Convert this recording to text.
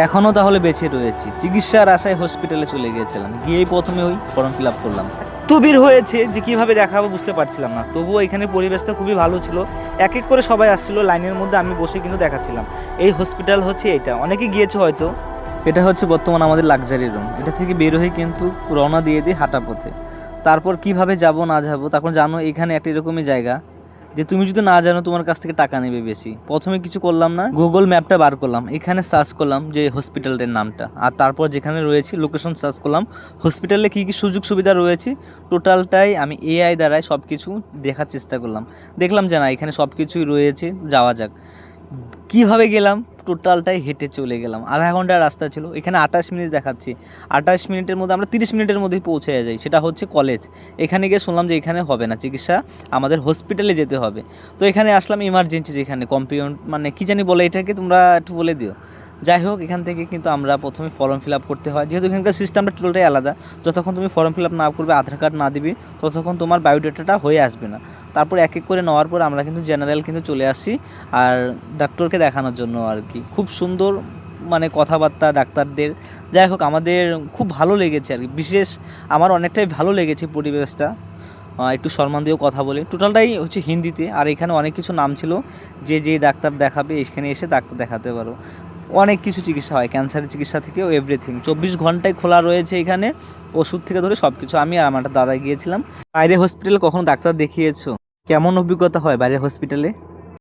এখনও তাহলে বেঁচে রয়েছি। চিকিৎসার আশায় হসপিটালে চলে গিয়েছিলাম, গিয়েই প্রথমে ওই ফর্ম ফিল আপ করলাম। তো ভিড় হয়েছে যে কীভাবে দেখাবো বুঝতে পারছিলাম না, তবুও এখানে পরিবেশটা খুবই ভালো ছিল। এক এক করে সবাই আসছিল, লাইনের মধ্যে আমি বসে কিন্তু দেখাচ্ছিলাম। এই হসপিটাল হচ্ছে এটা, অনেকে গিয়েছে হয়তো। এটা হচ্ছে বর্তমান আমাদের লাক্সারি রুম। এটা থেকে বের হয়ে কিন্তু রওনা দিয়ে দিই হাঁটা পথে। তারপর কিভাবে যাব না যাব, তারপর জানো এখানে একটা এরকমই জায়গা যে তুমি যদি না জানো তোমার কাছ থেকে টাকা নেবে বেশি। প্রথমে কিছু করলাম না, গুগল ম্যাপটা বার করলাম, এখানে সার্চ করলাম যে হসপিটালটার নামটা, আর তারপর যেখানে রয়েছে লোকেশন সার্চ করলাম, হসপিটালে কী কী সুযোগ সুবিধা রয়েছে টোটালটাই আমি এআই দ্বারাই সব কিছু দেখার চেষ্টা করলাম। দেখলাম যে না এখানে সব কিছুই রয়েছে, যাওয়া যাক। কীভাবে গেলাম, টোটালটাই হেঁটে চলে গেলাম। আধা ঘন্টার রাস্তা ছিল, এখানে 28 মিনিট দেখাচ্ছি। 28 মিনিটের মধ্যে আমরা 30 মিনিটের মধ্যেই পৌঁছে যাই। সেটা হচ্ছে কলেজ। এখানে গিয়ে শুনলাম যে এখানে হবে না চিকিৎসা, আমাদের হসপিটালে যেতে হবে। তো এখানে আসলাম ইমার্জেন্সি, যেখানে কম্পাউন্ড মানে কী জানি বলে এটাকে, তোমরা একটু বলে দিও। যাই হোক, এখান থেকে কিন্তু আমরা প্রথমে ফর্ম ফিল আপ করতে হয়, যেহেতু এখানকার সিস্টেমটা টোটালটাই আলাদা। যতক্ষণ তুমি ফর্ম ফিল আপ না করবে, আধার কার্ড না দিবি, ততক্ষণ তোমার বায়োডাটাটা হয়ে আসবে না। তারপর এক এক করে নেওয়ার পর আমরা কিন্তু জেনারেল কিন্তু চলে আসছি, আর ডাক্তারকে দেখানোর জন্য আর কি। খুব সুন্দর মানে কথাবার্তা ডাক্তারদের। যাই হোক, আমাদের খুব ভালো লেগেছে আর কি। বিশেষ আমার অনেকটাই ভালো লেগেছে পরিবেশটা। একটু সম্মান দিয়েও কথা বলে, টোটালটাই হচ্ছে হিন্দিতে। আর এখানে অনেক কিছু নাম ছিল, যে যে ডাক্তার দেখাবে এখানে এসে ডাক্তার দেখাতে পারো। অনেক কিছু চিকিৎসা হয়, ক্যান্সারের চিকিৎসা থেকেও এভরিথিং 24 ঘন্টায় খোলা রয়েছে এখানে, ওষুধ থেকে ধরে সব কিছু। আমি আর আমার দাদা গিয়েছিলাম। বাইরে হসপিটালে কখনো ডাক্তার দেখিয়েছো? কেমন অভিজ্ঞতা হয় বাইরের হসপিটালে?